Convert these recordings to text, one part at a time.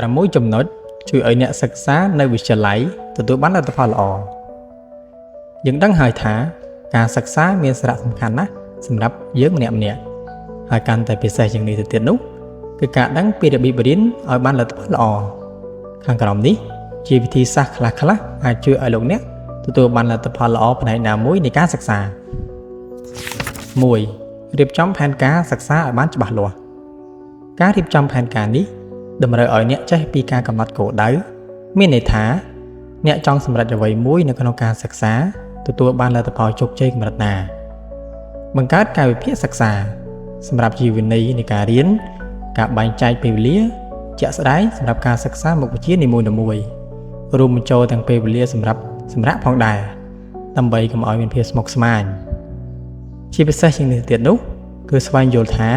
6 ចំណុចជួយឲ្យអ្នកសិក្សានៅវិទ្យាល័យទទួលបានលទ្ធផលល្អយើងដឹងហើយថាការសិក្សាមានសារៈសំខាន់ណាស់សម្រាប់យើងម្នាក់ៗហើយកាន់តែពិសេសជាងនេះទៅទៀតនោះគឺការដឹងពីរបៀបរៀនឲ្យបានលទ្ធផលល្អខាងក្រោមនេះជាវិធីសាស្ត្រខ្លះៗអាចជួយឲ្យលោកអ្នកទទួលបានលទ្ធផលល្អផ្នែកណាមួយនៃការសិក្សា 1. រៀបចំផែនការសិក្សាឲ្យបានច្បាស់លាស់ការរៀបចំផែនការនេះតម្រូវឲ្យអ្នកចេះពីការកំណត់គោលដៅមានន័យថាអ្នកចង់សម្រេចអ្វីមួយនៅក្នុងការសិក្សាទទួលបានលទ្ធផលជោគជ័យកម្រិតណាបង្កើតកាលវិភាគសិក្សាសម្រាប់ជីវនីនៃការរៀនការបែងចែកពេលវេលាជាក់ស្ដែងសម្រាប់ការសិក្សាមុខវិជ្ជានីមួយៗរួមបញ្ចូលទាំងពេលវេលាសម្រាប់សម្រាកផងដែរដើម្បីកុំឲ្យមានភាពស្មុគស្មាញជាពិសេសជាងនេះទៀតនោះគឺស្វែងយល់ថា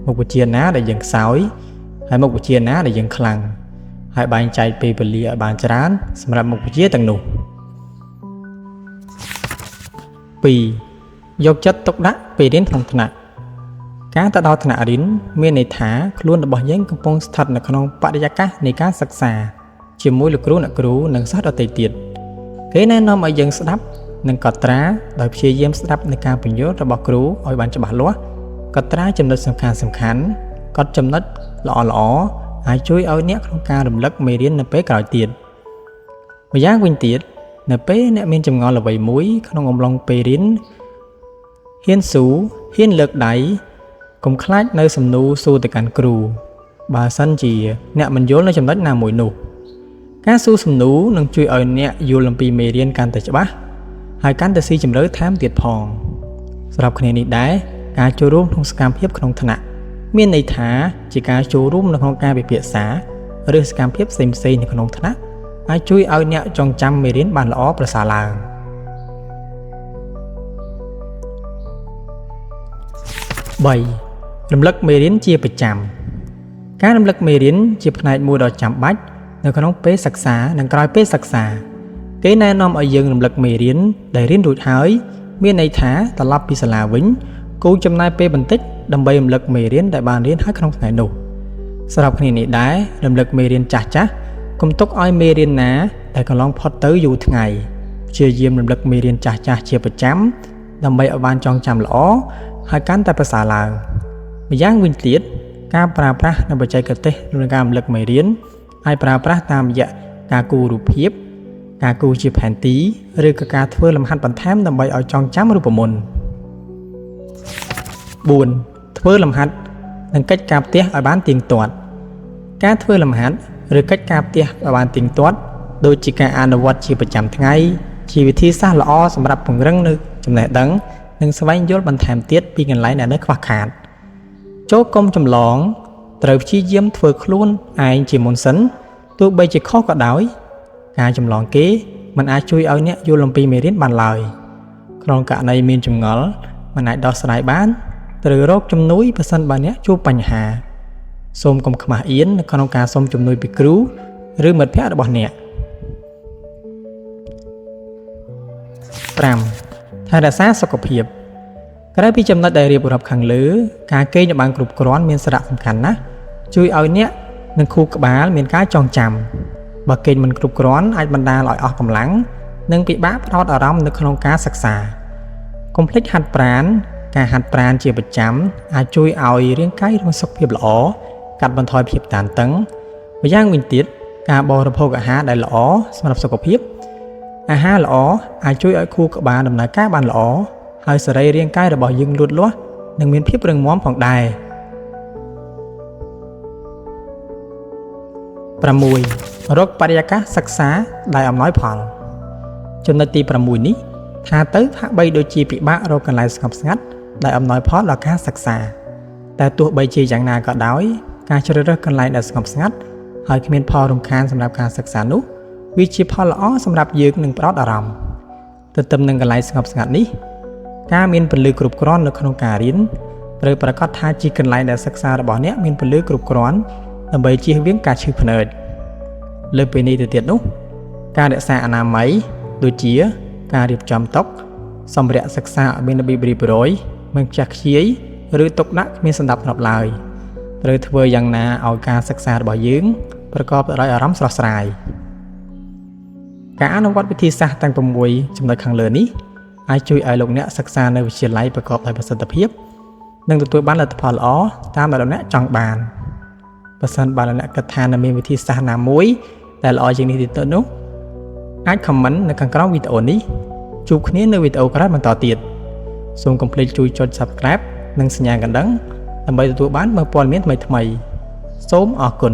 មុខវិជ្ជាណាដែលយើងខ្សោយហើយមុខវិជ្ជាណាដែលយើងខ្លាំងហើយបែងចែកពេលវេលាឲ្យបានច្រើនសម្រាប់មុខវិជ្ជាទាំងនោះ 2. យកចិត្តទុកដាក់ពេលរៀនក្នុងថ្នាក់ការទៅដល់ថ្នាក់រៀនមានន័យថាខ្លួនរបស់យើងកំពុងស្ថិតនៅក្នុងបរិយាកាសនៃការសិក្សាជាមួយលោកគ្រូអ្នកគ្រូនិងសិស្សដទៃទៀតគេណែនាំឲ្យយើងស្ដាប់និងកត់ត្រាដោយព្យាយាមស្ដាប់នៃការពន្យល់របស់គ្រូឲ្យបានច្បាស់លាស់កត់ត្រាចំណុចសំខាន់ៗកត់ចំណុចល្អៗអាចជួយឲ្យអ្នកក្នុងការរំលឹកមេរៀននៅពេលក្រោយទៀតម្យ៉ាងវិញទៀតនៅពេលអ្នកមានចម្ងល់អ្វីមួយក្នុងអំឡុងពេលរៀនហ៊ានស៊ូហ៊ានលើកដៃកុំខ្លាចនៅសំណួរសួរទៅកាន់គ្រូបើសិនជាអ្នកមិនយល់នៅចំណុចណាមួយនោះការសួរសំណួរនឹងជួយឲ្យអ្នកយល់អំពីមេរៀនកាន់តែច្បាស់ហើយកាន់តែស៊ីជម្រៅថែមទៀតផងសម្រាប់គ្នានេះដែរការចូលរួមក្នុងសកម្មភាពក្នុងថ្នាក់មានន័យថាជាការចូលរួមនៅក្នុងការពិភាក្សាឬសកម្មភាពផ្សេងៗនៅក្នុងថ្នាក់អាចជួយឲ្យអ្នកចងចាំមេរៀនបានល្អប្រសើរឡើង 3. រំលឹកមេរៀនជាប្រចាំការរំលឹកមេរៀនជាផ្នែកមួយដ៏ចាំបាច់នៅក្នុងពេលសិក្សានិងក្រោយពេលសិក្សាគេណែនាំឲ្យយើងរំលឹកមេរៀនដែលរៀនរួចហើយមានន័យថាត្រឡប់ពីសាលាវិញគូចំណាយពេលបន្តិចដើម្បីរំលឹកមេរៀនដែលបានរៀនហើយក្នុងថ្ងៃនោះសម្រាប់គ្នានេះដែររំលឹកមេរៀនចាស់ៗកុំទុកឲ្យមេរៀនណាដែលកន្លងផុតទៅយូរថ្ងៃព្យាយាមរំលឹកមេរៀនចាស់ៗជាប្រចាំដើម្បីឲ្យបានចងចាំល្អហើយកាន់តែប្រសើរឡើងម្យ៉ាងវិញទៀតការប្រើប្រាស់នៅបច្ចេកទេសក្នុងការរំលឹកមេរៀនអាចប្រើប្រាស់តាមរយៈការគូររូបភាពការគូរជាផែនទីឬក៏ការធ្វើលំហាត់បន្ថែមដើម្បីឲ្យចងចាំរូបមន្ត 4. ធ្វើលំហាត់និងកិច្ចការផ្ទះឲ្យបានទៀងទាត់ការធ្វើលំហាត់ឬកិច្ចការផ្ទះឲ្យបានទៀងទាត់ដូចជាការអនុវត្តជាប្រចាំថ្ងៃជាវិធីសាស្ត្រល្អសម្រាប់ពង្រឹងនៅចំណេះដឹងនិងស្វែងយល់បន្ថែមទៀតពីកន្លែងដែលនៅខ្វះខាតចូលកុំចម្លងត្រូវព្យាយាមធ្វើខ្លួនឯងជាមុនសិនទោះបីជាខុសក៏ដោយការចម្លងគេមិនអាចជួយឲ្យអ្នកយល់អំពីមេរៀនបានឡើយក្នុងករណីមានចម្ងល់មិនអាចដោះស្រាយបានត្រូវរកជំនួយប្រសិនបើអ្នកជួបបញ្ហាសូមកុំខ្មាស់អៀននៅក្នុងការសុំជំនួយពីគ្រូឬមិត្តភ័ក្តិរបស់អ្នក 5. ថែរក្សាសុខភាពក្រៅពីចំណុចដែលរៀបរាប់ខាងលើការគេងឲ្យបានគ្រប់គ្រាន់មានសារៈសំខាន់ណាស់ជួយឲ្យអ្នកនិងខួរក្បាលមានការចងចាំបើគេងមិនគ្រប់គ្រាន់អាចបណ្ដាលឲ្យអស់កម្លាំងនិងពិបាកផ្ដោតអារម្មណ៍នៅក្នុងការសិក្សាកុំភ្លេចហាត់ប្រាណការហាត់ប្រាណជាប្រចាំអាចជួយឲ្យរាងកាយមានសុខភាពល្អកាត់បន្ថយភាពតានតឹងម្យ៉ាងវិញទៀតការបរិភោគអាហារដែលល្អសម្រាប់សុខភាពអាហារល្អអាចជួយឲ្យខួរក្បាលដំណើរការបានល្អហើយសរីរាង្គកាយរបស់យើងលូតលាស់និងមានភាពរឹងមាំផងដែរ 6. រកបរិយាកាសសិក្សាដែលអំណោយផលចំណុចទី 6 នេះថាទៅហាក់បីដូចជាពិបាករកកន្លែងស្ងប់ស្ងាត់ដែលអំណោយផលដល់ការសិក្សាតែទោះបីជាយ៉ាងណាក៏ដោយការជ្រើសរើសកន្លែងដែលស្ងប់ស្ងាត់ហើយគ្មានផលរំខានសម្រាប់ការសិក្សានោះវាជាផលល្អសម្រាប់យើងនឹងផ្ដោតអារម្មណ៍ទន្ទឹមនឹងកន្លែងស្ងប់ស្ងាត់នេះការមានពន្លឺគ្រប់គ្រាន់នៅក្នុងការរៀនត្រូវប្រាកដថាជាកន្លែងដែលសិក្សារបស់អ្នកមានពន្លឺគ្រប់គ្រាន់ដើម្បីជៀសវាងការឈឺភ្នែកលើសពីនេះទៅទៀតនោះការរក្សាអនាម័យដូចជាការរៀបចំតុសម្ភារៈសិក្សាឲ្យមានរបៀបរៀបរយមិនខ្ជះខ្ជាយឬទុកដាក់គ្មានសណ្ដាប់ធ្នាប់ឡើយត្រូវធ្វើយ៉ាងណាឲ្យការសិក្សារបស់យើង ប្រកបដោយអារម្មណ៍ស្រស់ស្រាយការអនុវត្តវិធីសាស្ត្រទាំង6ចំណុចខាងលើនេះអាចជួយឲ្យលោកអ្នកសិក្សានៅវិទ្យាល័យប្រកបដោយប្រសិទ្ធភាពនិងទទួលបានលទ្ធផលល្អតាមដែលលោកអ្នកចង់បានបើសិនបើលោកអ្នកគិតថានៅមានវិធីសាស្ត្រណាមួយដែលល្អជាងនេះទៀតនោះអាច comment នៅខាងក្រោមវីដេអូនេះជួបគ្នានៅវីដេអូក្រោយបន្តទៀតសូមកុំភ្លេចជួយចុច Subscribe និងសញ្ញាកណ្ដឹងដើម្បីទទួលបានព័ត៌មានថ្មីៗសូមអរគុណ